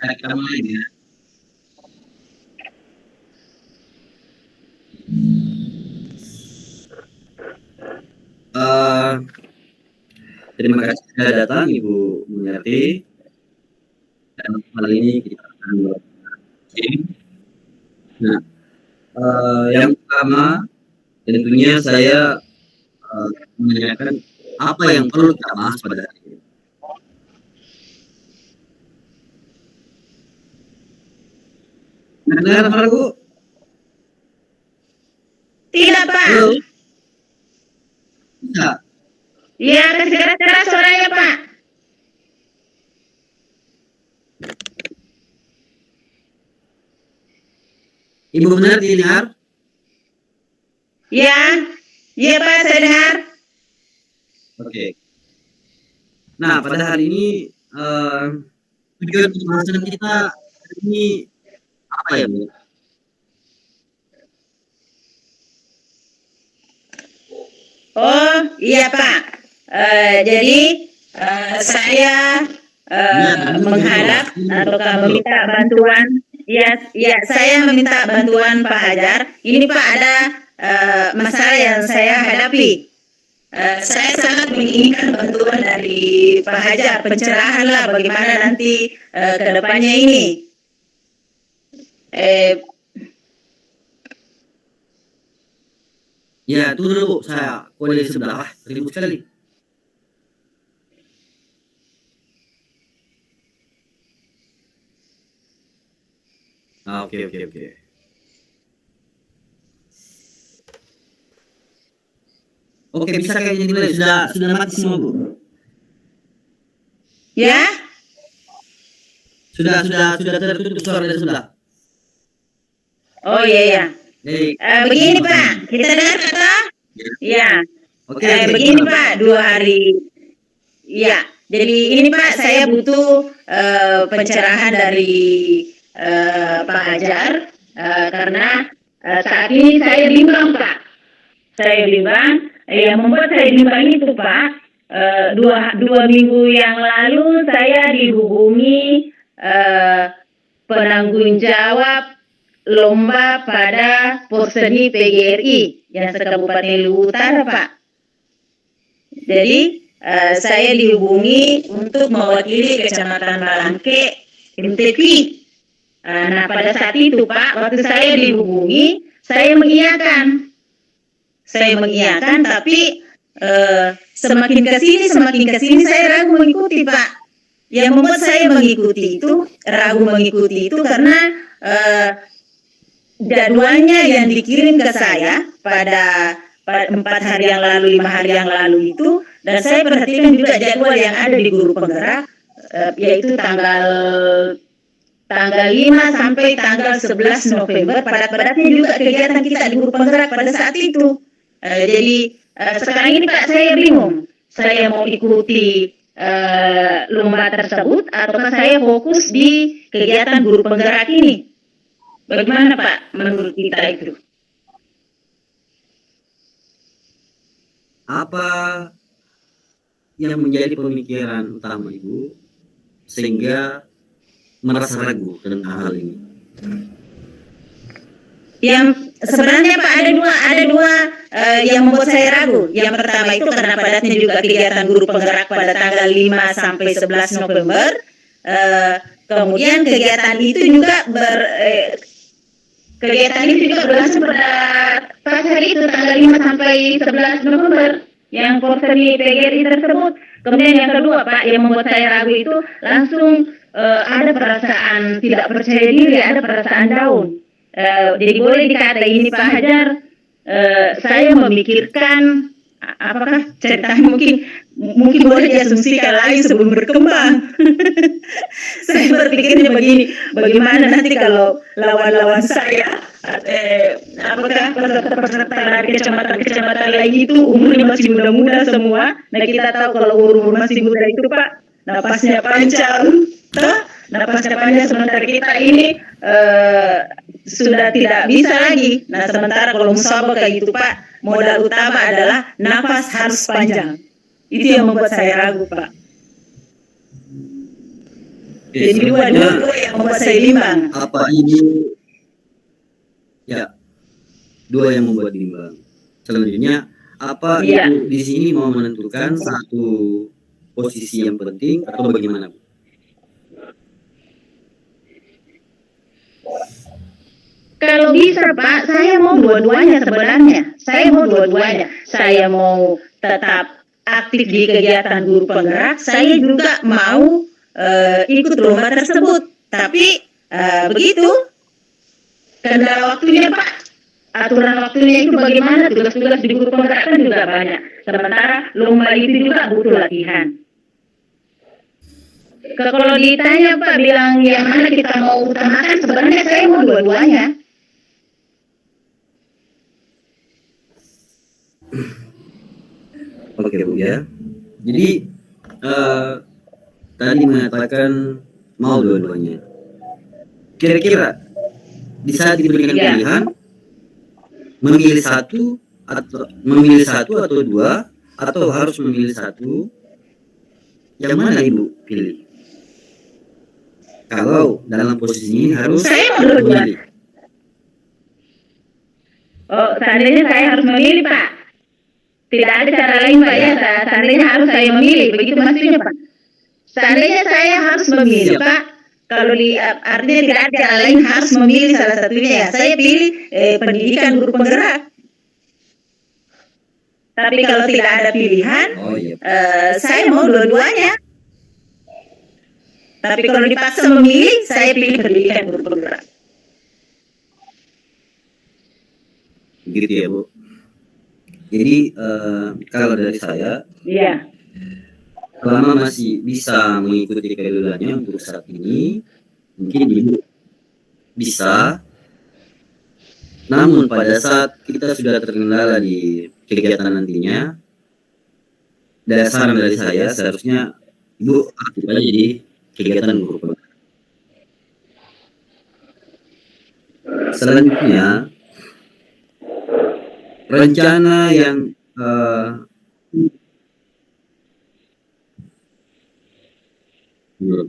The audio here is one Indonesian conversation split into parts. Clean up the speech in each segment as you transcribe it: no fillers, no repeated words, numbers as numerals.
kita mulai ya. Terima kasih sudah datang Ibu Mulyati. Dan kali ini kita akan melakukan. Nah, yang pertama tentunya saya menanyakan apa yang perlu kita bahas pada hari ini. Dengar suara Bu? Tidak, Pak. Halo? Bisa? Ya, kasih keras-keras suaranya, Pak. Ibu benar dengar? Ya, iya Pak, saya dengar. Oke. Nah, pada hari ini tujuan pembahasan kita hari ini apa ya, Bu? Oh, iya Pak. Jadi saya mengharap ataukah meminta bantuan. Ya, saya meminta bantuan Pak Hajar. Ini Pak ada masalah yang saya hadapi. Saya sangat menginginkan bantuan dari Pak Hajar, pencerahan lah bagaimana nanti ke depannya ini. Ya, tunggu dulu Bu, saya kode sebelah ribut sekali. Oke. Oke, bisa kayaknya dimulai. Sudah mati semua Bu. Ya? Sudah tertutup suara dari sebelah. Oh iya. Jadi, begini Pak, kita dengar kata? Ya. Oke. Begini Pak, 2 hari. Ya, jadi ini Pak, saya butuh pencerahan dari Pak Hajar karena saat ini saya bimbang Pak. Saya bimbang, yang membuat saya bimbang itu Pak, dua minggu yang lalu saya dihubungi penanggung jawab lomba pada Porseni PGRI yang sekabupaten Luwu Utara Pak. Jadi saya dihubungi untuk mewakili Kecamatan Balangke MTP. Nah pada saat itu Pak, waktu saya dihubungi, saya mengiyakan, tapi semakin ke sini saya ragu mengikuti Pak. Yang membuat saya ragu mengikuti itu karena jadwalnya yang dikirim ke saya pada 4 hari yang lalu, 5 hari yang lalu itu, dan saya perhatikan juga jadwal yang ada di Guru Penggerak, yaitu tanggal 5 sampai tanggal 11 November, padat-padatnya juga kegiatan kita di Guru Penggerak pada saat itu. Jadi sekarang ini Pak, saya bingung, saya mau ikuti lomba tersebut ataukah saya fokus di kegiatan Guru Penggerak ini. Bagaimana Pak menurut kita itu? Apa yang menjadi pemikiran utama Ibu sehingga merasa ragu tentang hal ini? Yang sebenarnya Pak ada dua yang membuat saya ragu. Yang pertama itu karena padatnya juga kegiatan Guru Penggerak pada tanggal 5 sampai 11 November. Kemudian kegiatan itu juga berlangsung pada pas hari itu tanggal 5 sampai 11 November yang Porseni PGRI tersebut. Kemudian yang kedua Pak, yang membuat saya ragu itu langsung ada perasaan tidak percaya diri, ada perasaan down. Jadi boleh dikata ini Pak Hajar, saya memikirkan apakah ceritanya mungkin boleh diasumsikan lagi sebelum berkembang. Saya berpikirnya begini, bagaimana nanti kalau lawan-lawan saya, apakah peserta dari kecamatan lain itu umurnya masih muda-muda semua. Nah kita tahu kalau umur masih muda itu Pak, napasnya panjang, sementara kita ini sudah tidak bisa lagi. Nah sementara kalau musabaqah itu Pak, modal utama adalah nafas harus panjang. Itu yang membuat saya ragu Pak. Jadi dua yang membuat saya bimbang. Apa Ibu, ya, dua yang membuat bimbang. Selanjutnya, apa Iya. Ibu di sini mau menentukan satu posisi yang penting atau bagaimana, Bu? Kalau bisa Pak, saya mau dua-duanya sebenarnya. Saya mau dua-duanya. Saya mau tetap aktif di kegiatan guru penggerak. Saya juga mau ikut lomba tersebut. Tapi begitu, kendala waktunya Pak. Aturan waktunya itu bagaimana? Tugas-tugas di guru penggerak kan juga banyak. Sementara lomba itu juga butuh latihan. Kalau ditanya Pak, bilang yang mana kita mau utamakan, sebenarnya saya mau dua-duanya. Oke Bu ya. Jadi tadi mengatakan mau dua-duanya. Kira-kira di saat diberikan pilihan memilih satu atau dua atau harus memilih satu, yang mana Ibu pilih? Kalau dalam posisi ini harus memilih. Oh, seandainya saya harus memilih Pak. Tidak ada cara lain Pak ya. Seandainya harus saya memilih, begitu maksudnya Pak. Seandainya saya harus memilih Pak, kalau artinya tidak ada cara lain harus memilih salah satunya ya. Saya pilih pendidikan guru penggerak. Tapi kalau tidak ada pilihan, saya mau dua-duanya. Tapi kalau dipaksa memilih, saya pilih pendidikan guru penggerak. Gitu ya Bu. Jadi kalau dari saya, Iya. selama masih bisa mengikuti kedudukannya untuk saat ini, mungkin Ibu bisa. Namun pada saat kita sudah terkendala di kegiatan nantinya, saran dari saya seharusnya Ibu aktif aja di kegiatan guru penggerak. Selanjutnya, rencana yang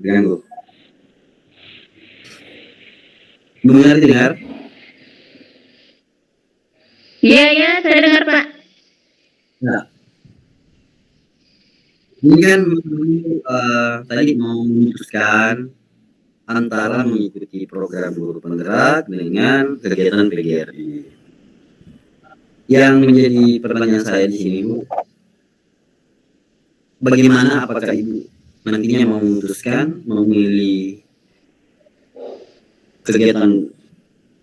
ganggu. Dengar? Iya, saya dengar Pak. Ya. Ini kan tadi mau memutuskan antara mengikuti program guru penggerak dengan kegiatan PGRI. Yang menjadi pertanyaan saya di sini Bu, bagaimana apakah Ibu nantinya mau memutuskan memilih kegiatan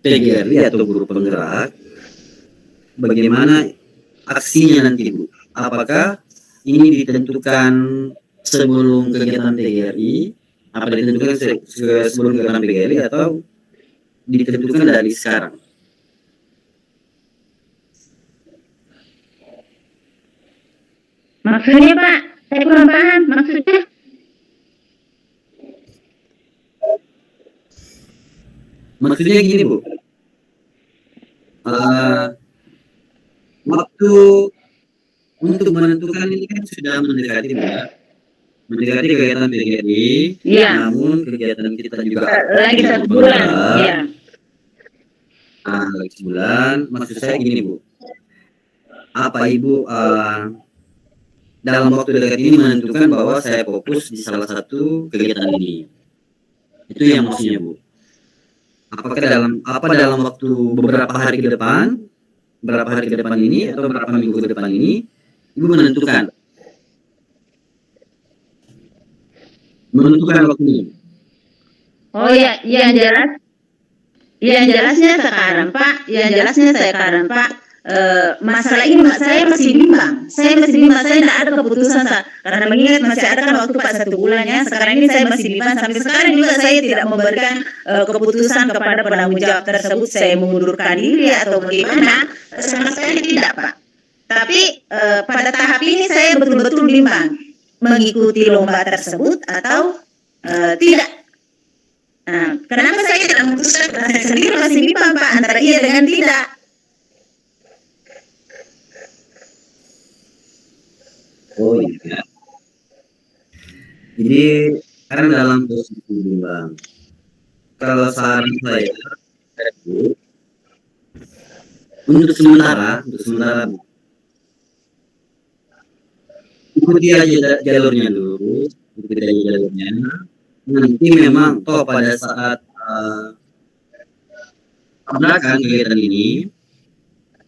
PGRI atau guru penggerak? Bagaimana aksinya nanti Bu? Apakah ini ditentukan sebelum kegiatan PGRI? Apa ditentukan sebelum kegiatan PGRI atau ditentukan dari sekarang? Maksudnya Pak, saya kurang paham maksudnya. Maksudnya gini Bu, waktu untuk menentukan ini kan sudah mendekati Bu ya, mendekati kegiatan PGRI, namun kegiatan kita juga lagi 1 bulan. Iya. Lagi sebulan. Maksud saya gini Bu, apa Ibu dalam waktu dekat ini menentukan bahwa saya fokus di salah satu kegiatan ini? Itu yang maksudnya Bu. Apakah dalam waktu beberapa hari ke depan ini atau beberapa minggu ke depan ini Ibu menentukan waktunya? Oh ya, yang jelasnya sekarang Pak, masalah ini saya masih bimbang. Saya tidak ada keputusan karena mengingat masih ada kan waktu Pak 1 bulan ya. Sekarang ini saya masih bimbang, sampai sekarang juga saya tidak memberikan keputusan kepada penanggung jawab tersebut saya mengundurkan diri atau bagaimana, sama sekali tidak Pak. Tapi pada tahap ini saya betul-betul bimbang mengikuti lomba tersebut atau tidak. Nah, kenapa saya tidak memutuskan? Saya sendiri masih bimbang Pak antara iya dengan tidak. Oh iya. Jadi Karena dalam posisi Bang, kalau saran saya Bu, untuk sementara ikuti aja jalurnya dulu, ikuti aja jalurnya. Nanti memang toh pada saat tabrakan kegiatan ini,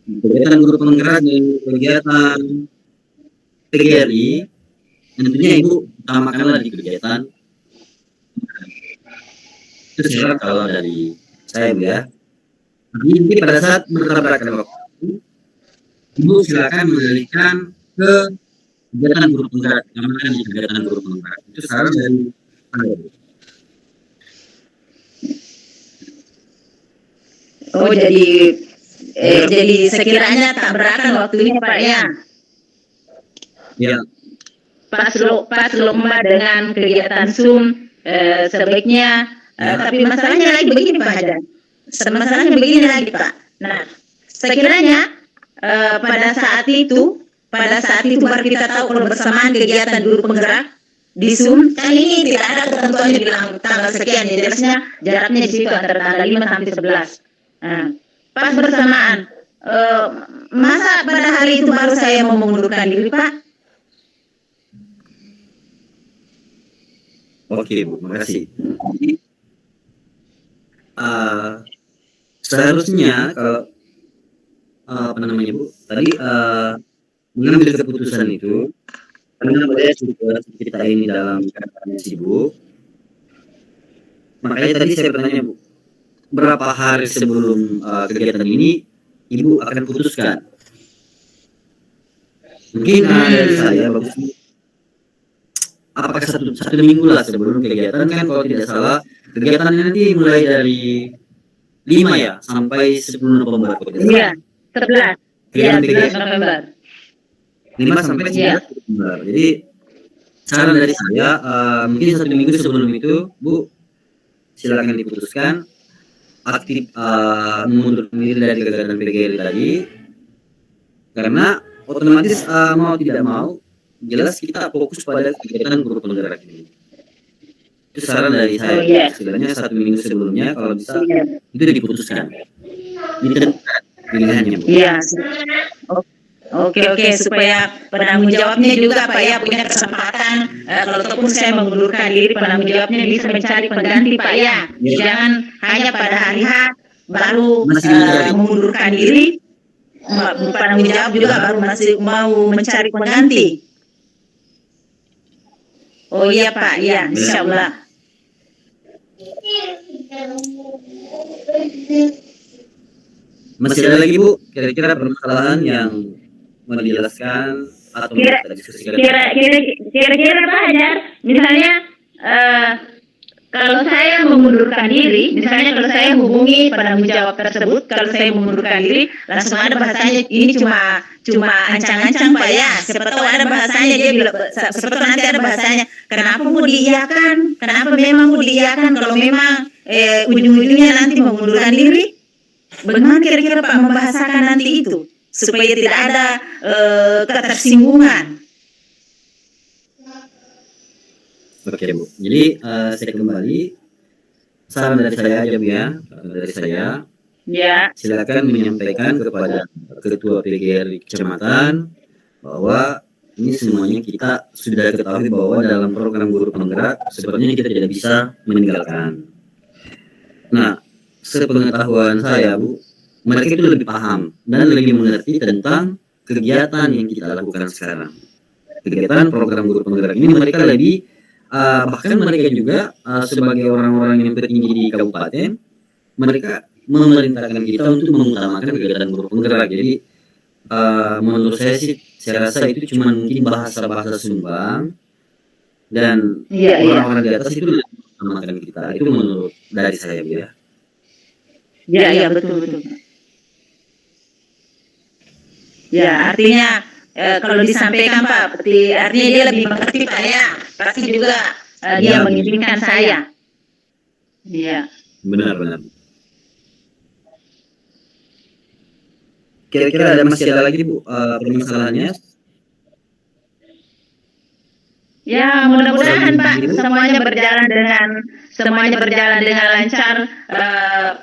kegiatan guru penggerak dan kegiatan PGRI, tentunya Ibu utamakanlah di kegiatan. Itu syarat kalau dari saya Bu ya. Jadi pada saat bertabrakan waktu, Ibu silakan mengalihkan ke kegiatan guru penggerak, utamakan di kegiatan guru penggerak. Itu saran dari saya. Oh, jadi sekiranya tabrakan waktunya Pak ya. Ya, Pas lomba dengan kegiatan Zoom sebaiknya tapi masalahnya lagi begini Pak Hajar. Masalahnya begini lagi Pak. Nah, sekiranya pada saat itu baru kita tahu kalau bersamaan kegiatan guru penggerak di Zoom, kan ini tidak ada ketentuannya bilang tanggal sekian, ya jelasnya jaraknya di situ antara tanggal 5 sampai 11. Nah, pas bersamaan masa pada hari itu baru saya mau mengundurkan diri Pak? oke Bu, makasih. Jadi, seharusnya kalau apa namanya Bu, tadi mengambil keputusan itu karena melihat situasi kita ini dalam keadaan sibuk, makanya tadi saya bertanya Bu, berapa hari sebelum kegiatan ini Ibu akan putuskan? Mungkin dari saya bagus, apakah satu minggu lah sebelum kegiatan, kan kalau tidak salah kegiatannya nanti mulai dari 5 ya sampai 10 November. Iya, 11. Iya, Kegiatan 11 November. 5 sampai 11 November. Jadi saran dari saya mungkin satu minggu sebelum itu Bu silakan diputuskan aktif mengundurkan diri dari kegiatan PGRI tadi, karena otomatis mau tidak mau jelas kita fokus pada kegiatan guru penggerak ini. Itu saran dari saya. Sebenarnya satu minggu sebelumnya kalau bisa itu diputuskan. Ditentukan pilihannya Bu. Iya. Oke, supaya penanggung jawabnya juga Pak ya punya kesempatan kalau ataupun saya mengundurkan diri, penanggung jawabnya bisa mencari pengganti Pak ya. Jangan hanya pada hari H baru mengundurkan diri, penanggung jawab juga baru masih mau mencari pengganti. Oh iya Pak, ya insya Allah. Masih ada lagi Bu kira-kira permasalahan yang mau dijelaskan atau kita diskusikan? Kira-kira Pak Hajar, misalnya kalau saya mengundurkan diri, misalnya kalau saya hubungi penanggung jawab tersebut, kalau saya mengundurkan diri, langsung ada bahasanya ini cuma ancang-ancang Pak ya. Siapa tahu ada bahasanya dia bilang, siapa tahu nanti ada bahasanya, kenapa mau diiyakan? Kenapa memang mau diiyakan kalau memang ujung-ujungnya nanti mengundurkan diri? Bagaimana kira-kira Pak membahasakan nanti itu supaya tidak ada ketersinggungan? Oke Bu, jadi saya kembali, saran dari saya aja Bu ya, saran dari saya. Ya. Silakan menyampaikan kepada Ketua PGRI Kecamatan bahwa ini semuanya kita sudah ketahui bahwa dalam program guru penggerak sepertinya kita tidak bisa meninggalkan. Nah, sepengetahuan saya Bu, mereka itu lebih paham dan lebih mengerti tentang kegiatan yang kita lakukan sekarang. Kegiatan program guru penggerak ini mereka lebih bahkan mereka juga sebagai orang-orang yang tertinggi di kabupaten, mereka memerintahkan kita untuk mengutamakan kegiatan guru penggerak. Jadi menurut saya sih, saya rasa itu cuma mungkin bahasa-bahasa sumbang dan orang-orang di atas itu mengutamakan kita. Itu menurut dari saya Bu ya. Ya betul. Ya artinya kalau disampaikan Pak, artinya dia lebih mengerti Pak ya. Pasti juga dia mengizinkan saya. Iya. Benar. Kira-kira masih ada lagi Bu permasalahannya? Ya, mudah-mudahan Pak semuanya berjalan dengan lancar.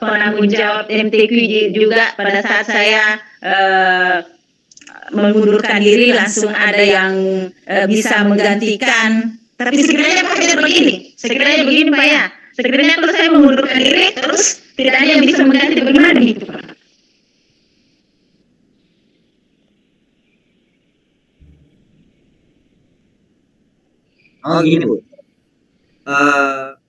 Penanggung jawab MTQ juga pada saat saya mengundurkan diri langsung ada yang bisa menggantikan. Tapi sekiranya Pak sekiranya begini Pak ya. Sekiranya kalau saya mengundurkan diri terus tidak ada yang bisa mengganti, bagaimana begitu Pak? Oh gini Bu,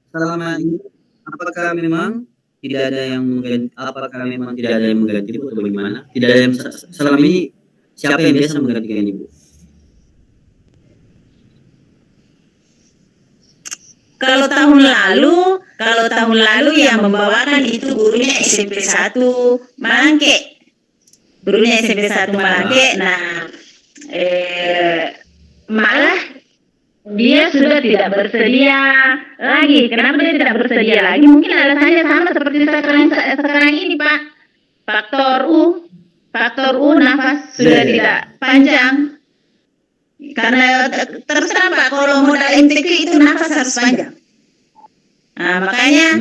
selama ini apakah memang tidak ada yang mengganti, apakah memang tidak ada yang mengganti Bu atau bagaimana? Tidak ada yang selama ini siapa yang biasa menggantikan Ibu? Kalau tahun lalu yang membawakan itu gurunya SMP 1 Malangke. Gurunya SMP 1 Malangke. Nah, malah dia sudah tidak bersedia lagi. Kenapa dia tidak bersedia lagi? Mungkin alasannya sama seperti sekarang ini, Pak. Faktor U nafas sudah tidak panjang. Karena terus terang Pak, kalau modal MTQ itu nafas harus panjang. Nah, makanya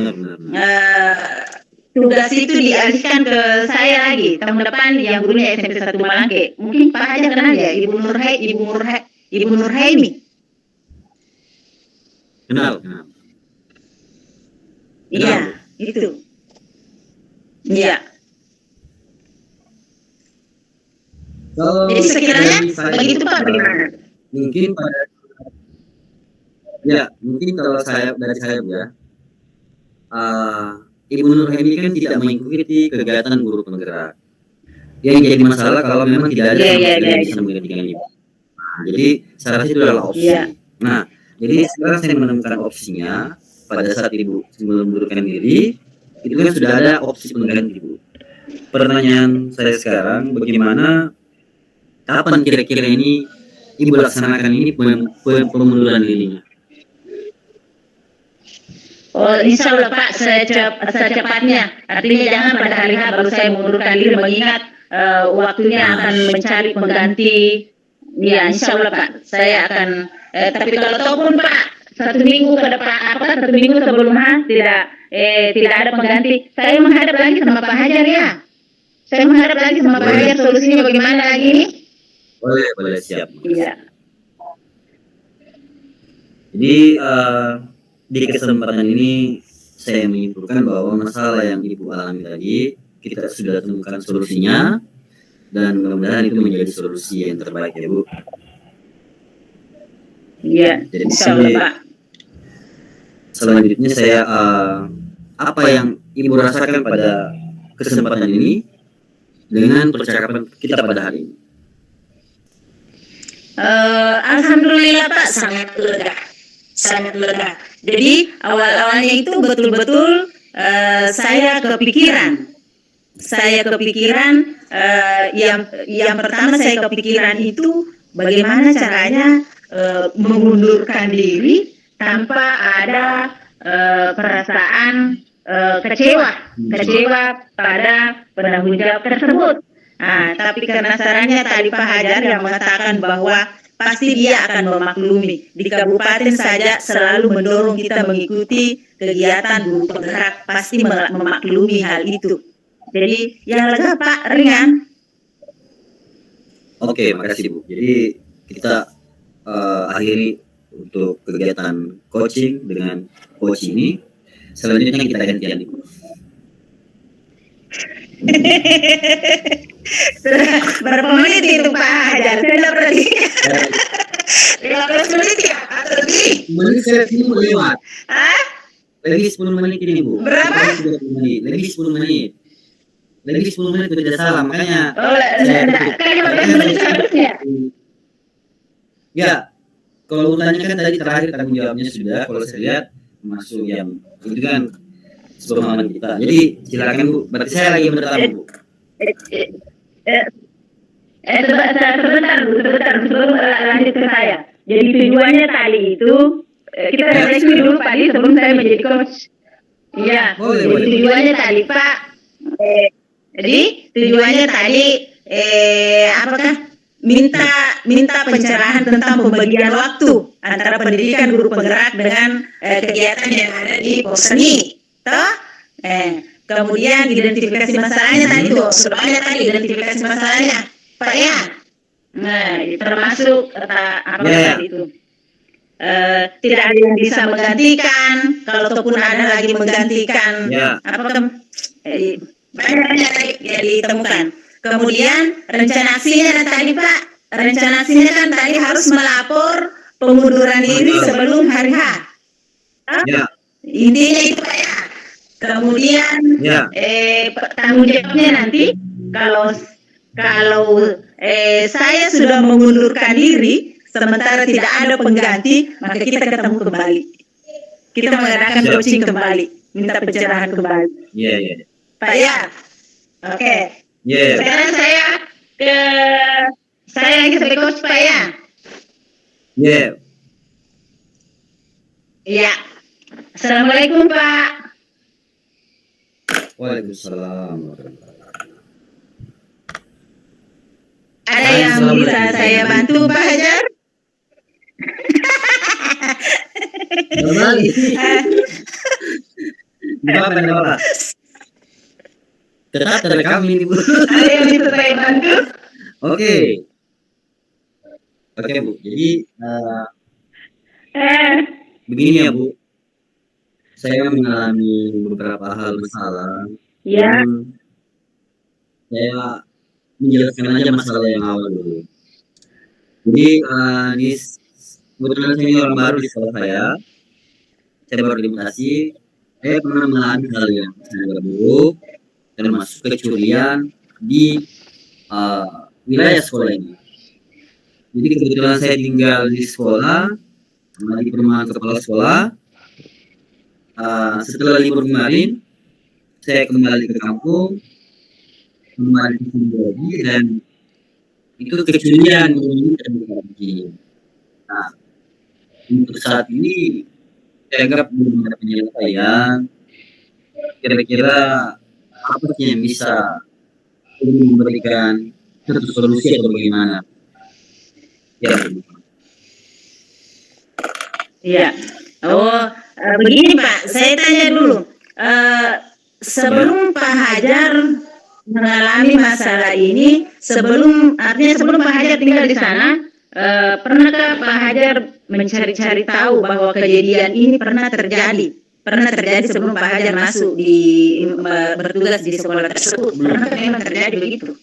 tugas itu dialihkan ke saya lagi tahun depan yang gurunya SMP 1 Malangke. Mungkin Pak Hajar kenal ya, Ibu Nurhaimi. Kenal. Iya, itu. Iya. Jadi sekiranya begitu Pak, bagaimana? Mungkin kalau dari saya ya, Ibu Nurhaimi kan tidak mengikuti kegiatan guru penggerak. Yang jadi masalah kalau memang tidak ada yang bisa menggantikan Ibu. Nah, jadi saya rasa itu adalah opsi. Nah, jadi sekarang saya menemukan opsinya pada saat Ibu mengundurkan diri, itu kan sudah ada opsi pengganti Ibu. Pertanyaan saya sekarang, bagaimana kapan kira-kira ini Ibu laksanakan ini pengunduran dirinya? Oh, insya Allah Pak, secepatnya. Artinya jangan pada hari H baru saya mengundurkan diri, mengingat waktunya akan mencari pengganti. Ya, insya Allah Pak, saya akan. Tapi kalau ataupun Pak, satu minggu sebelum H tidak ada pengganti, saya menghadap lagi sama Pak Hajar ya. Saya menghadap lagi sama Pak Hajar, solusinya bagaimana lagi ini? Boleh siap. Iya. Jadi di kesempatan ini saya menyimpulkan bahwa masalah yang Ibu alami tadi kita sudah temukan solusinya, dan mudah-mudahan itu menjadi solusi yang terbaik ya Bu. Iya. Jadi Pak, selanjutnya saya apa yang Ibu rasakan pada kesempatan ini dengan percakapan kita pada hari ini? Alhamdulillah Pak, sangat lega. Jadi awal-awalnya itu betul-betul saya kepikiran. Yang pertama saya kepikiran itu bagaimana caranya mengundurkan diri tanpa ada perasaan kecewa pada penanggung jawab tersebut. Nah, tapi karena sarannya tadi Pak Hajar yang mengatakan bahwa pasti dia akan memaklumi. Di kabupaten saja selalu mendorong kita mengikuti kegiatan guru penggerak, pasti memaklumi hal itu. Jadi yang lega Pak, ringan. Oke, makasih Bu. Jadi kita akhiri untuk kegiatan coaching dengan coach ini. Selanjutnya kita gantian Bu. Berapa menit itu Pak Hajar? Saya tidak berarti 15 menit ya? Atau lebih? Menit saya ini lewat. Hah? Lebih 10 menit ini Bu. Berapa? Lebih 10 menit. Lebih 10 menit tidak salah, makanya. Oh, kan 15 menit seharusnya. Ya, kalau urutannya kan tadi terakhir tanggung jawabnya sudah. Kalau saya lihat masuk yang itu kan pemahaman kita. Jadi silakan Bu. Berarti saya lagi bertamu Bu. Sebentar sebelum lanjut ke saya. Jadi tujuannya tadi itu kita refleksi dulu Pak Di sebelum saya menjadi coach. Iya. Jadi tujuannya tadi Pak. Jadi tujuannya tadi apakah minta pencerahan tentang pembagian waktu antara pendidikan guru penggerak dengan kegiatan yang ada di Porseni. Toh? Kemudian identifikasi masalahnya tadi tuh, soalnya tadi identifikasi masalahnya, Pak ya. Nah, termasuk apa tadi itu? Tidak ada yang bisa menggantikan, kalau ataupun ada lagi menggantikan, apakah banyak yang ditemukan. Kemudian rencana aksinya tadi Pak, rencana aksinya kan tadi harus melapor pengunduran diri sebelum hari H. Intinya itu Pak ya. Kemudian tanggung jawabnya nanti kalau saya sudah mengundurkan diri sementara tidak ada pengganti, maka kita ketemu kembali. Kita mengadakan coaching kembali, minta pencerahan kembali. Pak ya. Oke. Sekarang saya lagi sebagai coach Pak ya. Iya. Assalamualaikum Pak. Waalaikumsalam. Ada yang bisa saya bantu Pak Hajar? Kembali. Apa? Tetap terekam ini Bu. Ada yang bisa saya bantu? Oke Bu. Jadi begini ya Bu. Saya mengalami beberapa hal masalah. Saya menjelaskan aja masalah yang awal dulu. Jadi kebetulan saya orang baru di sekolah saya baru dimutasi. Saya pernah mengalami hal yang sangat buruk, termasuk kecurian di wilayah sekolah ini. Jadi kebetulan saya tinggal di sekolah, di perumahan kepala sekolah. Setelah libur kemarin, saya kembali ke kampung, kembali ke sini lagi, dan itu kecurian ini terbuka begini. Nah, untuk saat ini saya anggap belum ada penyelesaian. Kira-kira apa sih yang bisa memberikan satu solusi atau bagaimana? Iya. Begini Pak, saya tanya dulu. Sebelum Pak Hajar mengalami masalah ini, artinya sebelum Pak Hajar tinggal di sana, pernahkah Pak Hajar mencari-cari tahu bahwa kejadian ini pernah terjadi sebelum Pak Hajar masuk bertugas di sekolah tersebut? Pernah memang terjadi begitu?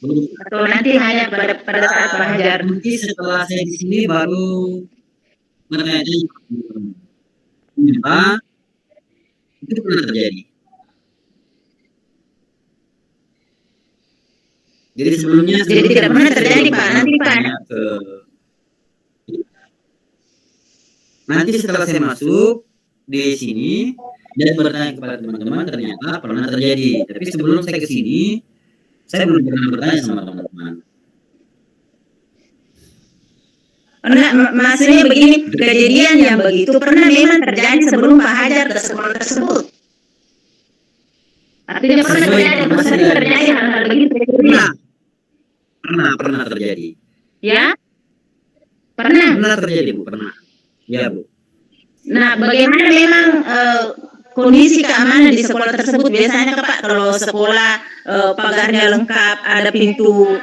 Atau nanti hanya pada saat Pak Hajar? Nanti setelah saya di sini baru menanyakan Pak, itu pernah terjadi. Jadi sebelumnya tidak pernah terjadi Pak. Nanti setelah saya masuk di sini dan bertanya kepada teman-teman, ternyata pernah terjadi. Tapi sebelum saya ke sini, saya belum pernah bertanya sama teman-teman. Maksudnya begini, kejadian yang begitu pernah memang terjadi sebelum Pak Hajar ke sekolah tersebut. Artinya pernah terjadi hal-hal begitu. Pernah terjadi. Ya? Pernah terjadi Bu, pernah. Ya Bu. Nah, bagaimana memang kondisi keamanan di sekolah tersebut? Biasanya Pak, kalau sekolah pagarnya lengkap, ada pintu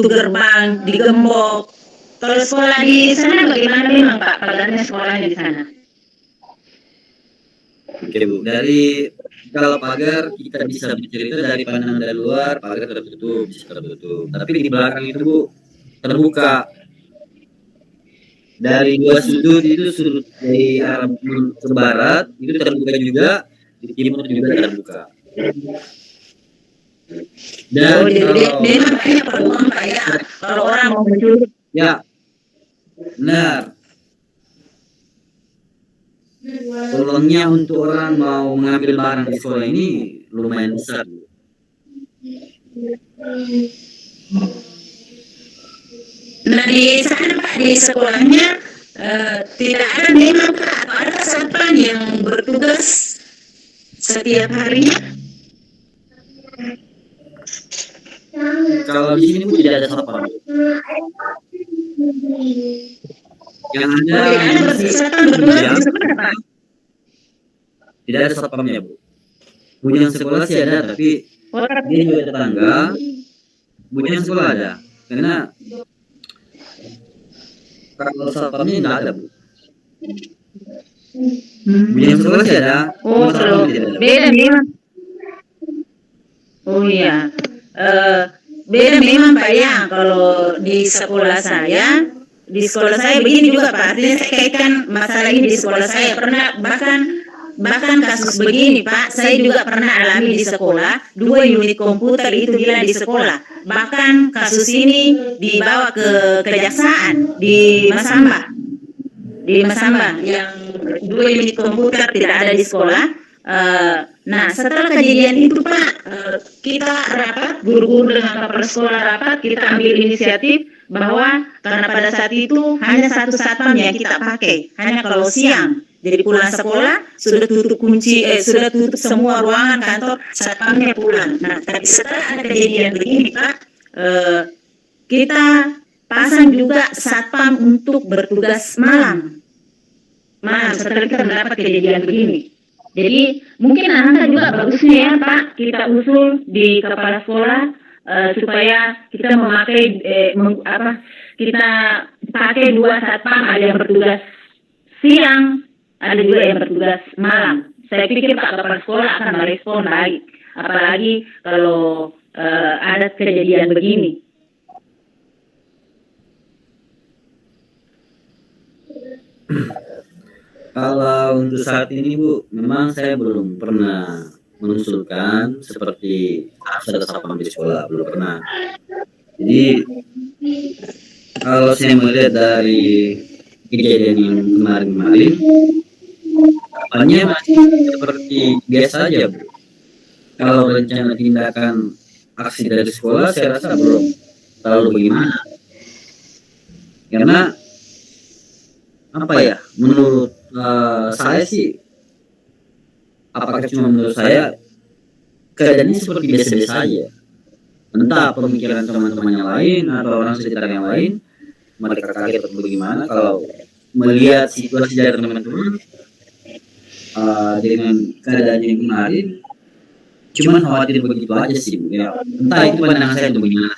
gerbang digembok. Kalau sekolah di sana bagaimana memang Pak pagarnya sekolahnya di sana? Oke Bu, kalau pagar kita bisa bercerita dari pandangan dari luar, pagar tertutup, bisa tertutup. Tapi di belakang itu Bu terbuka. Dari dua sudut itu, sudut dari arah ke barat itu terbuka juga, di timur juga terbuka. Dan memang banyak peluang Pak ya, kalau orang mau mencuri. Ya, benar. Peluangnya untuk orang mau mengambil barang di sekolah ini lumayan besar. Nah di sana Pak, di sekolahnya tidak ada memang Pak, atau ada satpam yang bertugas setiap harinya? Kalau di sini Bu tidak ada satpam. Yang ada tidak ada satpamnya Bu. Bujang sekolah sih ada, tapi dia juga tetangga. Bujang sekolah ada, karena kalau satpamnya nggak ada Bu. Bujang sekolah sih ada. Oh, kalau beda memang. Oh iya, beda memang Pak ya. Kalau di sekolah saya begini juga Pak. Artinya saya kaitkan masalah ini di sekolah saya pernah bahkan kasus begini Pak. Saya juga pernah alami di sekolah 2 unit komputer itu hilang di sekolah. Bahkan kasus ini dibawa ke kejaksaan di Masamba. Yang 2 unit komputer tidak ada di sekolah. Nah setelah kejadian itu Pak, kita rapat, guru-guru dengan kepala sekolah rapat, kita ambil inisiatif bahwa karena pada saat itu hanya satu satpam yang kita pakai, hanya kalau siang. Jadi pulang sekolah sudah tutup kunci, sudah tutup semua ruangan kantor, satpamnya pulang. Nah tapi setelah ada kejadian begini Pak, kita pasang juga satpam untuk bertugas malam setelah kita mendapat kejadian begini. Jadi mungkin alangkah juga bagusnya ya Pak, kita usul di kepala sekolah supaya kita memakai kita pakai 2 satpam, ada yang bertugas siang, ada juga yang bertugas malam. Saya pikir Pak kepala sekolah akan merespon baik, apalagi kalau ada kejadian begini. Kalau untuk saat ini Bu, memang saya belum pernah mengusulkan seperti harus ada satpam di sekolah, belum pernah. Jadi kalau saya melihat dari kejadian yang kemarin-kemarin, hanya masih seperti biasa aja Bu. Kalau rencana tindakan aksi dari sekolah, saya rasa belum terlalu bagaimana. Karena apa ya, menurut saya sih, apakah cuma menurut saya, keadaannya seperti biasa-biasa aja. Entah pemikiran teman-teman yang lain atau orang sekitar yang lain, mereka kaget atau bagaimana kalau melihat situasi dari teman-teman dengan keadaan yang kemarin, cuman khawatir begitu aja sih ya. Entah itu pandangan saya untuk bagaimana.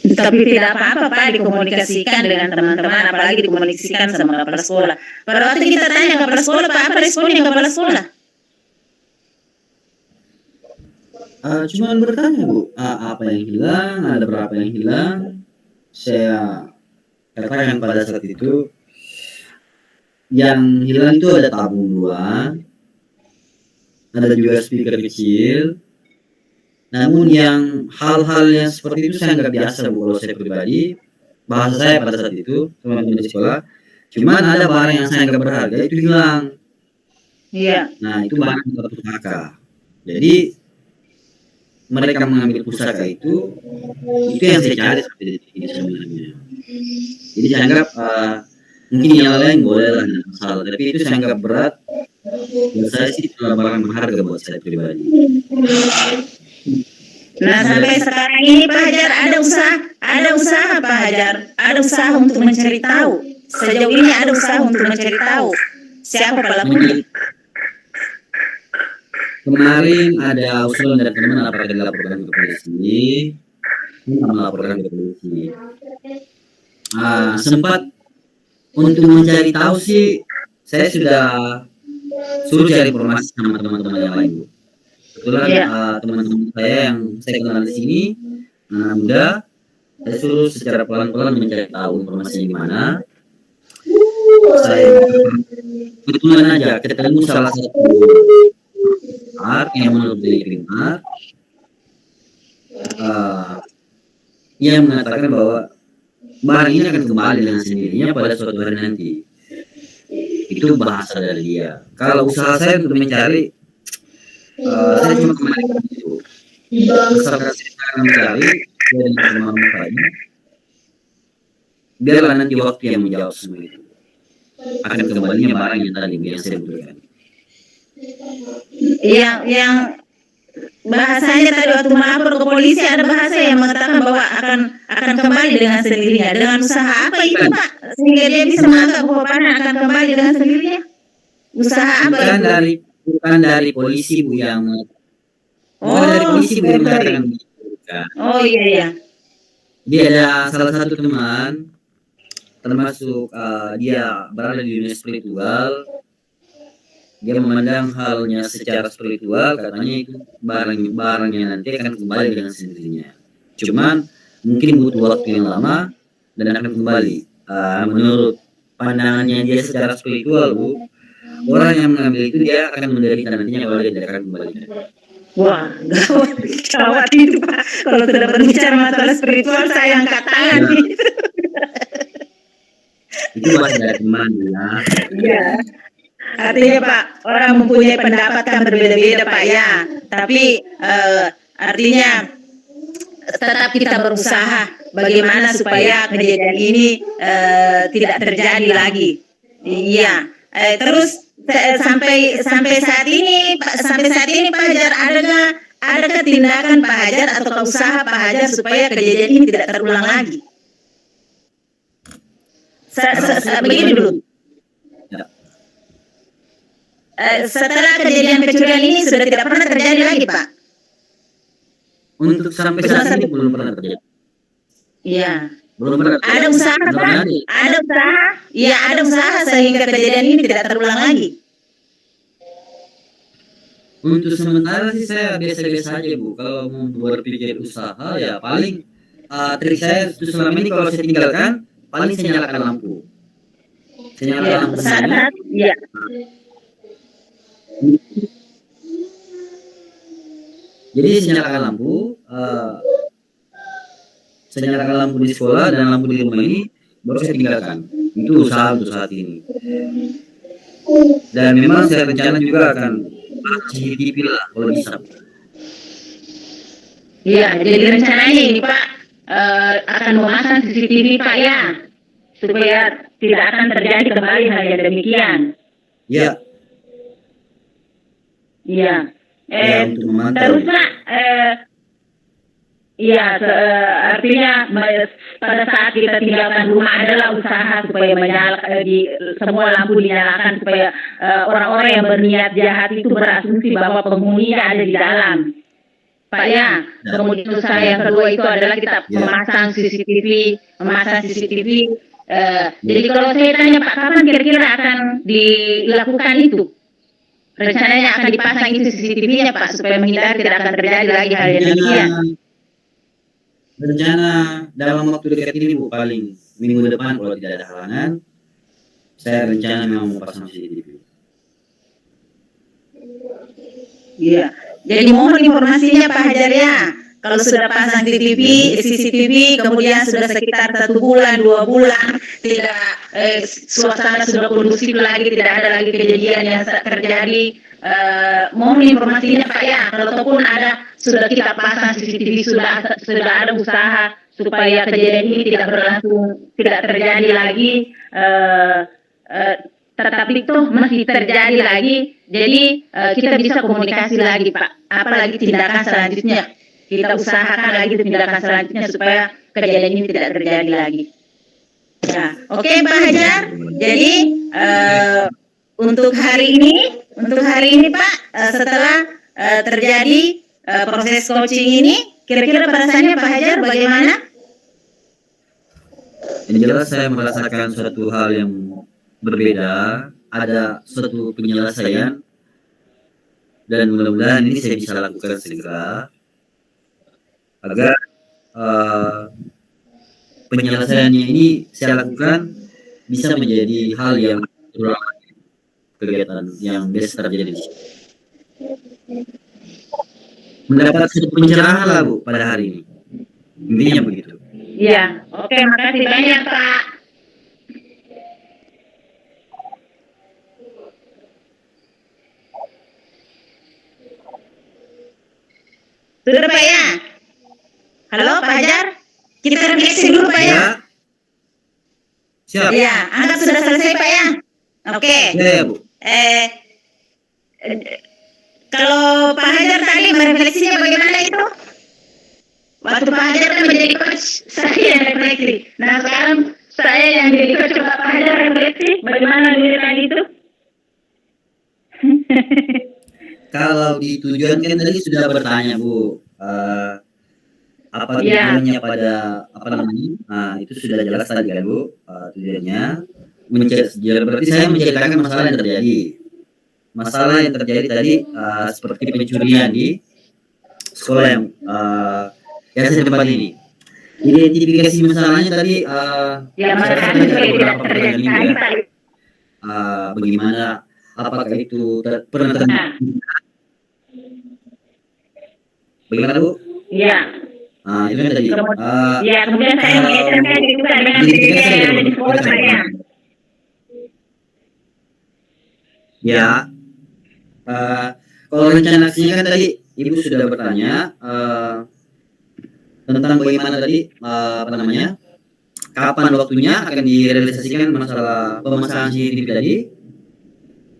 Tapi tidak apa-apa Pak dikomunikasikan dengan teman-teman, apalagi dikomunikasikan sama kepala sekolah. Pada waktu kita tanya kepala sekolah Pak, apa responnya kepala sekolah? Cuman bertanya Bu, apa yang hilang, ada berapa yang hilang. Saya katakan pada saat itu, yang hilang itu ada tabung 2, ada juga speaker kecil. Namun yang hal-hal yang seperti itu saya anggap biasa Bu, kalau saya pribadi. Bahasa saya pada saat itu, teman-teman di sekolah, cuman ada barang yang saya anggap berharga itu hilang. Iya. Nah itu barang pusaka. Jadi mereka mengambil pusaka itu yang saya cari seperti ini sebenarnya. Jadi saya anggap mungkin yang lain boleh lah masalah, tapi itu saya anggap berat. Buat saya sih itu barang berharga buat saya pribadi. Nah sampai sekarang ini Pak Hajar ada usaha Pak Hajar, ada usaha untuk mencari tahu. Sejauh ini ada usaha untuk mencari tahu siapa pelakunya. Kemarin ada usulan dari teman apakah dilaporkan ke polisi, melaporkan ke polisi. Sempat untuk mencari tahu sih, saya sudah suruh cari informasi sama teman-teman yang lain. Kebetulan teman-teman saya yang saya kenal di sini, anak muda, saya suruh secara pelan-pelan mencari tahu informasinya di mana. Saya kebetulan aja ketemu salah satu yang menurut dari kriminal, yang mengatakan bahwa barang ini akan kembali dengan sendirinya pada suatu hari nanti. Itu bahasa dari dia. Kalau usaha saya untuk mencari, saya cuma kembali itu. Misalkan saya mencari dari semua makanya, biarlah nanti waktu yang menjawab semua itu. Akan kembalinya barang yang tadi yang saya butuhkan. Yang bahasanya tadi waktu melapor ke polisi ada bahasa yang mengatakan bahwa akan kembali dengan sendirinya. Dengan usaha apa itu Pak? Sehingga dia bisa menganggap bahwa Pana akan kembali dengan sendirinya? Usaha apa Bukan itu? bukan dari polisi Bu yang bukan dari Oh, polisi Bu yang mengatakan begitu. Bukan. oh iya iya. Dia ada salah satu teman, termasuk dia berada di dunia spiritual. Dia memandang halnya secara spiritual, katanya itu barangnya nanti akan kembali dengan sendirinya. Cuman mungkin butuh waktu yang lama dan akan kembali. Menurut pandangannya dia secara spiritual Bu, orang yang mengambil itu dia akan menderita nantinya kalau dia tidak akan kembali. Wah, gawat itu Pak. Kalau sudah berbicara masalah spiritual saya angkat tangan. Itu masih dari teman ya. Iya. Artinya Pak, orang mempunyai pendapat kan berbeda-beda Pak ya. Tapi artinya tetap kita berusaha bagaimana supaya kejadian ini tidak terjadi lagi. Iya. Terus sampai saat ini Pak Hajar, adakah tindakan Pak Hajar atau usaha Pak Hajar supaya kejadian ini tidak terulang lagi? Begini dulu. Setelah kejadian pencurian ini sudah tidak pernah terjadi lagi Pak. Untuk sampai saat ini belum pernah terjadi. Iya. Belum pernah. Ada usaha Pak? Ada usaha? Iya, ada usaha sehingga kejadian ini tidak terulang lagi. Untuk sementara sih saya biasa-biasa aja Bu. Kalau mau berpikir usaha ya paling trik saya itu selama ini kalau saya tinggalkan paling saya nyalakan lampu. Saya nyalakan Iya, lampu. saat iya. Jadi saya nyalakan lampu, saya nyalakan lampu di sekolah dan lampu di rumah ini baru saya tinggalkan. Itu usaha untuk saat ini. Dan memang saya rencana juga akan CCTV lah kalau bisa. Iya, jadi rencananya ini Pak akan memasang CCTV Pak ya, supaya tidak akan terjadi kembali hal yang demikian. Ya. Iya. Ya, untuk memantau. Terus Pak, iya, artinya pada saat kita tinggalkan rumah adalah usaha supaya menyalakan semua lampu dinyalakan supaya orang-orang yang berniat jahat itu berasumsi bahwa penghuninya ada di dalam. Pak ya, kemudian usaha yang kedua itu adalah kita memasang CCTV. Jadi kalau saya tanya Pak, kapan kira-kira akan dilakukan itu? Rencananya akan dipasang itu CCTV-nya Pak, supaya menghindari tidak akan terjadi lagi hal yang demikian. Rencana dalam waktu dekat ini Bu, paling minggu depan kalau tidak ada halangan, saya rencana memang mau pasang CCTV. Iya. Jadi mohon informasinya Pak Hajar ya. Kalau sudah pasang CCTV, kemudian sudah sekitar 1 bulan, 2 bulan, tidak suasana sudah kondusif lagi, tidak ada lagi kejadian yang terjadi. Mohon informasinya Pak ya. Kalaupun ada sudah kita pasang CCTV, sudah ada usaha supaya kejadian ini tidak berlangsung, tidak terjadi lagi. Tetapi itu masih terjadi lagi. Jadi kita bisa komunikasi lagi Pak. Apalagi tindakan selanjutnya. Kita usahakan lagi tindakan selanjutnya supaya kejadian ini tidak terjadi lagi. Ya, oke Pak Hajar. Jadi untuk hari ini Pak, setelah terjadi proses coaching ini, kira-kira perasaannya Pak Hajar bagaimana? Yang jelas saya merasakan suatu hal yang berbeda, ada suatu penyelesaian, dan mudah-mudahan ini saya bisa lakukan segera agar penyelesaiannya ini saya lakukan bisa menjadi hal yang berulang kegiatan yang biasa terjadi di sini. Mendapat satu pencerahan lah Bu pada hari ini, intinya begitu. Iya, oke, makasih banyak Pak. Sudah Pak ya? Halo Pak Hajar? Kita refleksi dulu Pak ya? Siap. Iya, anggap sudah selesai Pak ya? Oke. Ya Bu. Kalau Pak Hajar tadi merefleksinya bagaimana itu? Waktu Pak Hajar kan menjadi coach, saya yang refleksi. Nah sekarang saya yang jadi coach, coba Pak Hajar refleksi bagaimana diri tadi itu? Kalau di tujuan kan tadi sudah bertanya Bu, apa tujuannya pada apa namanya? Nah itu sudah jelas tadi kan Bu, tujuannya berarti saya menceritakan masalah yang terjadi. Masalah yang terjadi tadi seperti pencurian di sekolah yang saya tempat ini. Identifikasi masalahnya tadi beberapa pertanyaan ini ya. Bagaimana, apakah itu pernah terjadi? Bagaimana Bu? Iya. Itu kan tadi. Ya, kemudian saya mengajarkan juga dengan dirinya yang ada di sekolah saya. Ya. Kalau rencana aksinya kan tadi Ibu sudah bertanya tentang bagaimana tadi apa namanya, kapan waktunya akan direalisasikan masalah pemasangan CCTV tadi.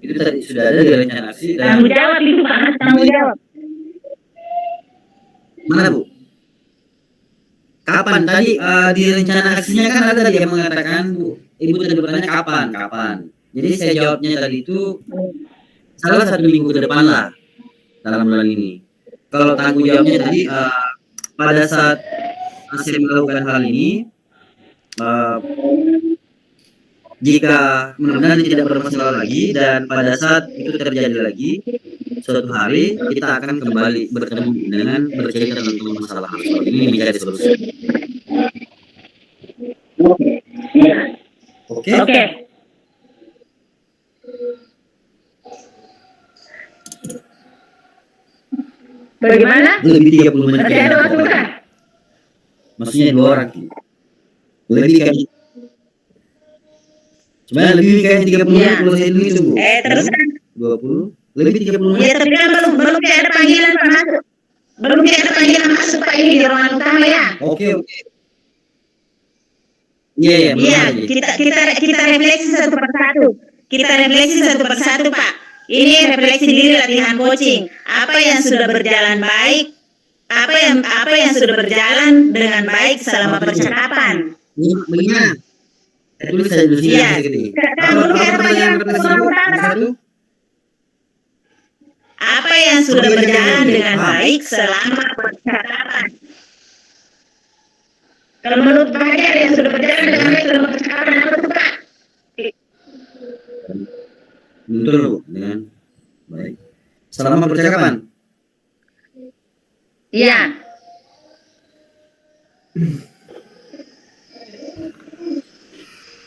Itu tadi sudah ada di rencana aksi. Tanggung jawab itu Pak, tanggung jawab. Mana Bu? Kapan tadi di rencana aksinya kan ada tadi yang mengatakan Bu, Ibu tadi bertanya kapan. Jadi saya jawabnya tadi itu salah 1 minggu ke depan lah dalam bulan ini. Kalau tanggung jawabnya tadi pada saat saya melakukan hal ini, jika mudah-mudahan tidak bermasalah lagi dan pada saat itu terjadi lagi suatu hari kita akan kembali bertemu dengan bercerita tentang masalah ini menjadi solusi. Oke. Bagaimana? Lebih 30 menit. Masih ada waktu kan? Maksudnya 2 orang. Lebih kan? Sebenarnya lebih kayak 30 menit kalau saya dulu itu Bu. Terus 20 lebih 30 menit. Ya tapi kan belum ada panggilan Pak masuk. Belum ada panggilan masuk Pak ini di ruangan utama ya. Oke. Iya. Kita refleksi satu persatu. Kita refleksi satu persatu Pak. Ini refleksi diri latihan coaching. Apa yang sudah berjalan baik? Apa yang sudah berjalan dengan baik selama percakapan? Bagaimana? Tulis saja dulu sini. Iya. Apa yang sudah berjalan dengan baik selama percakapan? Kalau menurut Pak Hajar yang sudah berjalan dengan baik selama percakapan apa tuh Pak? Betul Bu, dengan baik. Selama percakapan. Iya.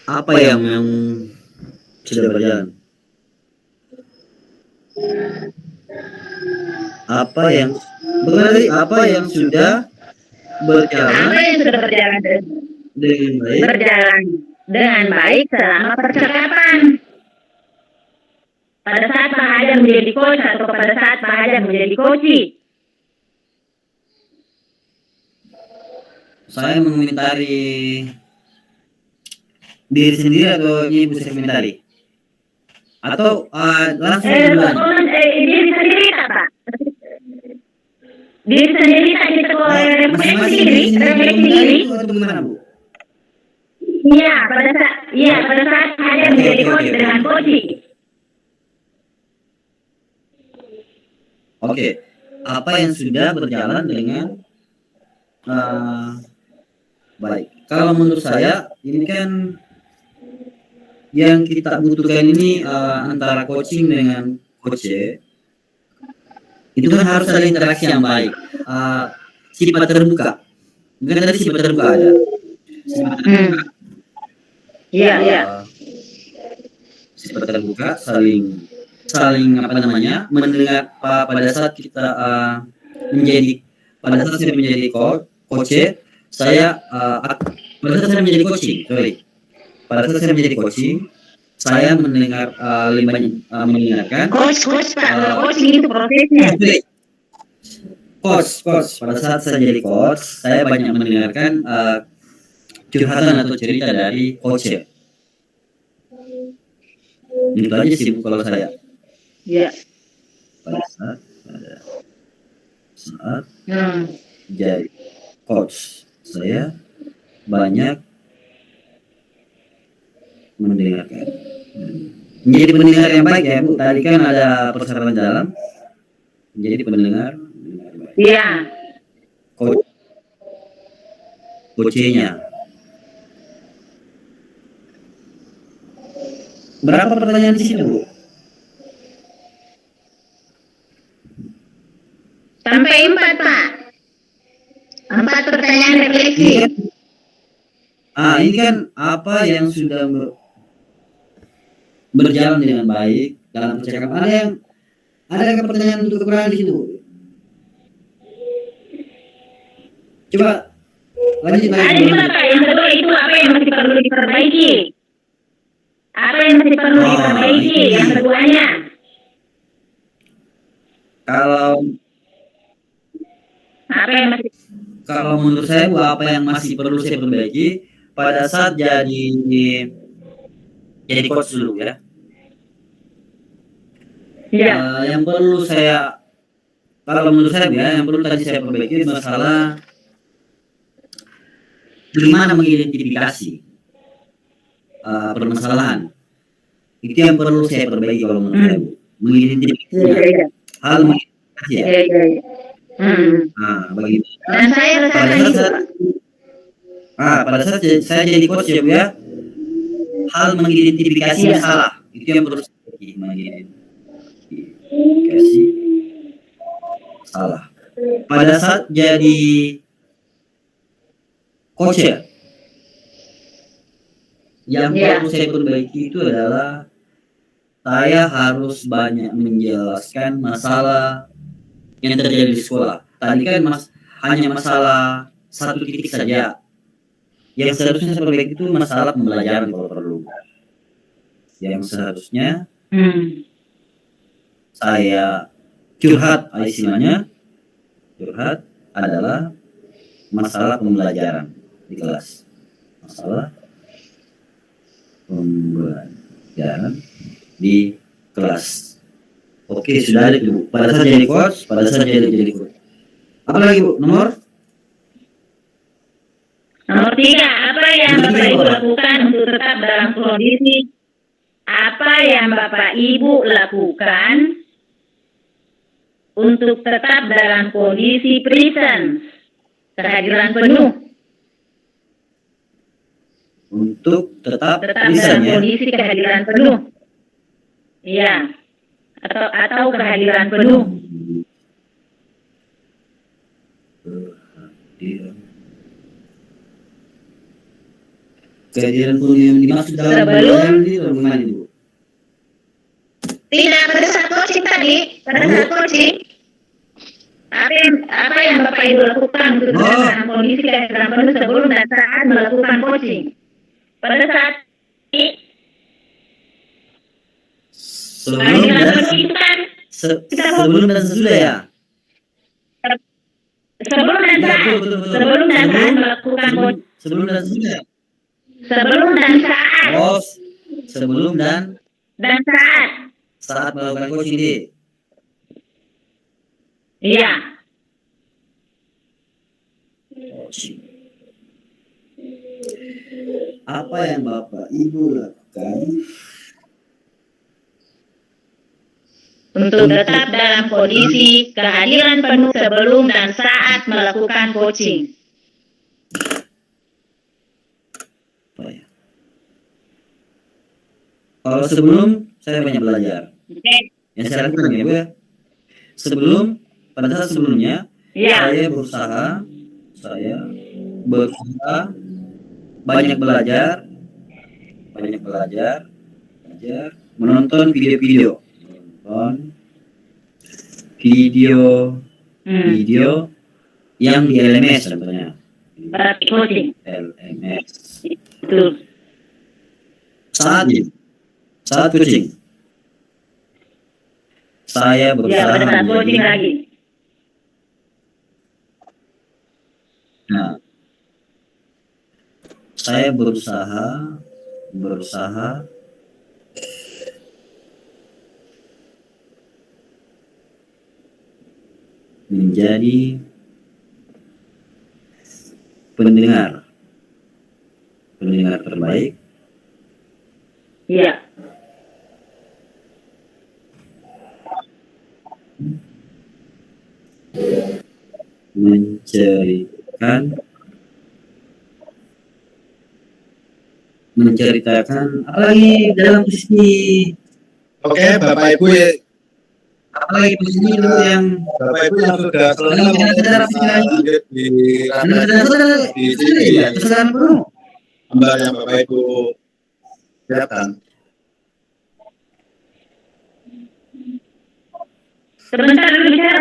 Apa yang sudah berjalan? Apa yang sudah berjalan dengan baik selama percakapan. Pada saat Pak Hajar menjadi coach atau pada saat Pak Hajar menjadi coachee. Saya mengomentari diri sendiri atau Ibu saya komentari? Atau langsung diri sendiri Pak. Diri sendiri tak kita refleksi diri. Atau gimana Bu? Iya, pada saat Pak Hajar menjadi coach dengan coachee. Oke. Apa yang sudah berjalan dengan baik. Kalau menurut saya ini kan yang kita butuhkan ini antara coaching dengan coach itu kan harus ada interaksi yang baik. Sifat terbuka. Mungkin tadi sifat terbuka ada. Iya. Sifat terbuka, saling apa namanya, mendengar pada saat kita pada saat saya menjadi coach, saya pada saat saya menjadi coaching, pada saat saya menjadi coaching, saya mendengar lebih banyak mendengarkan. Coach Pak, coaching itu prosesnya. Coach, pada saat saya jadi coach, saya banyak mendengarkan curhatan atau cerita dari coach. Itu aja sih kalau saya. Iya. Pada saat Pada saat Hmm. jadi coach, saya banyak mendengarkan. Menjadi pendengar yang baik ya Bu. Tadi kan ada persyaratan jalan. Menjadi pendengar yang baik. Iya. Coachnya. Berapa pertanyaan di sini Bu? Sampai 4 Pak. 4 pertanyaan refleksi. Ini kan apa yang sudah berjalan dengan baik dalam percakapan. Ada pertanyaan untuk kekurangan di situ? Coba lanjut Ada lagi. juga Pak, yang kedua itu apa yang masih perlu diperbaiki? Apa yang masih perlu diperbaiki? ini. Yang keduanya. Kalau menurut saya Bu, apa yang masih perlu saya perbaiki pada saat jadi coach dulu ya. Iya. Yang perlu saya, kalau menurut saya ya, yang perlu tadi saya perbaiki masalah bagaimana mengidentifikasi permasalahan. Itu yang perlu saya perbaiki kalau menurut saya, Bu. Mengidentifikasi hal mengidentifikasi ya. Bagaimana? Dan saya rasakan itu. Pada saat saya jadi coach ya Bu ya, hal mengidentifikasi masalah itu yang perlu saya perbaiki, mengidentifikasi masalah. Pada saat jadi coach ya, yang perlu saya perbaiki itu adalah saya harus banyak menjelaskan masalah yang terjadi di sekolah. Tadi kan hanya masalah satu titik saja. Yang seharusnya saya perbaiki itu masalah pembelajaran kalau perlu. Yang seharusnya saya curhat, istilahnya curhat adalah masalah pembelajaran di kelas. Masalah pembelajaran di kelas. Oke, sudah ada Bu. Pada saat jadi coach, jadi coach. Apa lagi Bu? Nomor 3, apa yang Bapak Ibu lakukan untuk tetap dalam kondisi? Apa yang Bapak Ibu lakukan untuk tetap dalam kondisi presence, kehadiran penuh? Untuk tetap dalam kondisi kehadiran penuh. Iya. Atau kehadiran penuh. Kehadiran penuh yang dimaksud dalam pembelajaran ini bagaimana Bu? Tidak, pada saat coaching tadi, pada saat coaching, apa yang Bapak Ibu lakukan untuk tetap dalam kondisi kehadiran penuh sebelum dan saat melakukan coaching? Pada saat ini, sebelum dan sesudah ya. Sebelum dan saat melakukan coaching. Sebelum dan sesudah. Sebelum dan saat. Sebelum dan saat. Saat melakukan coaching ini. Iya. Apa yang Bapak Ibu lakukan untuk tetap dalam kondisi kehadiran penuh sebelum dan saat melakukan coaching? Kalau sebelum saya banyak belajar. Yang saya lakukan ya Bu ya. Pada saat sebelumnya saya berusaha banyak belajar, menonton video yang di LMS contohnya. LMS. Betul. Saat coaching saya berusaha pada saat coaching lagi. Saya berusaha menjadi pendengar terbaik, Iya. menceritakan apalagi dalam posisi Oke, Bapak Ibu apalagi posisi dulu yang Bapak Ibu yang sudah selesai mungkin bisa lanjut di sini ya. Gambar yang Bapak Ibu siapkan. sebentar dulu bicara.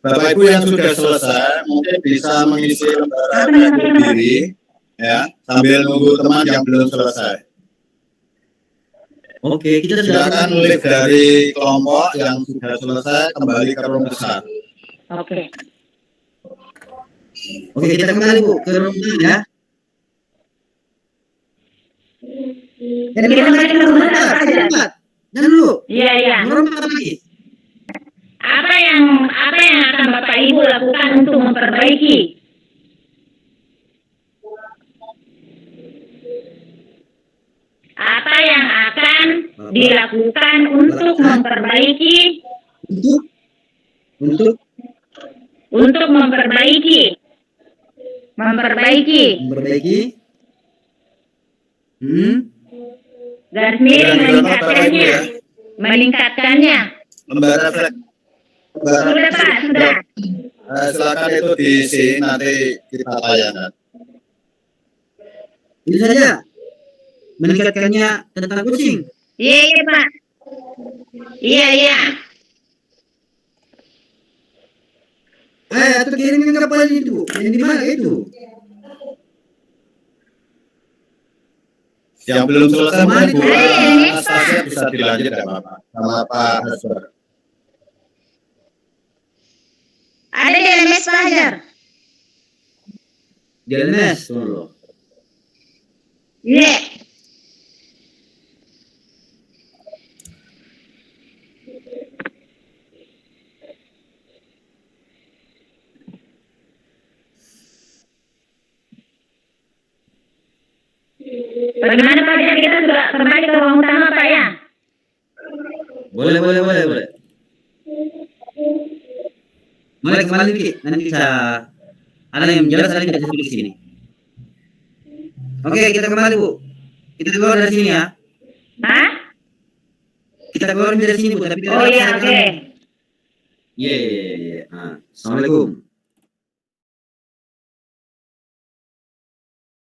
Bapak Ibu yang sudah selesai mungkin bisa mengisi lembaran yang berdiri ya sambil nunggu teman yang belum selesai. Oke, kita Silakan lift dari kelompok yang sudah selesai kembali ke room besar. Oke. Oke, kita kembali Bu ke room ya. Kita kembali ke rumah saja. Jangan dulu. Iya, iya. Room lagi. Apa yang akan Bapak Ibu lakukan untuk memperbaiki? Apa yang akan dilakukan untuk memperbaiki? Untuk memperbaiki. Garis miring meningkatkannya. Lembaran Sudah Pak, sudah. silakan itu diisi nanti kita tayangkan. Itu saja. Meningkatkannya tentang kucing. Iya, iya Pak. Iya, iya. Atau kirimin kapal itu. Yang di mana itu? Yang belum selesai Kembali, Bu Pak. Anastasia bisa dilanjut ya Bapak sama Pak Hasbar. Ada di LMS Pak Hajar. Di LMS dulu. Iya. Bagaimana Pak? Jadi kita sudah kembali ke ruang utama Pak ya? Boleh. Boleh kembali Ki. Nanti bisa ada yang jelas, ada yang tidak di sini. Oke, kita kembali Bu. Kita keluar dari sini ya. Hah? Kita keluar dari sini Bu. Tapi Oh iya, oke. Assalamualaikum.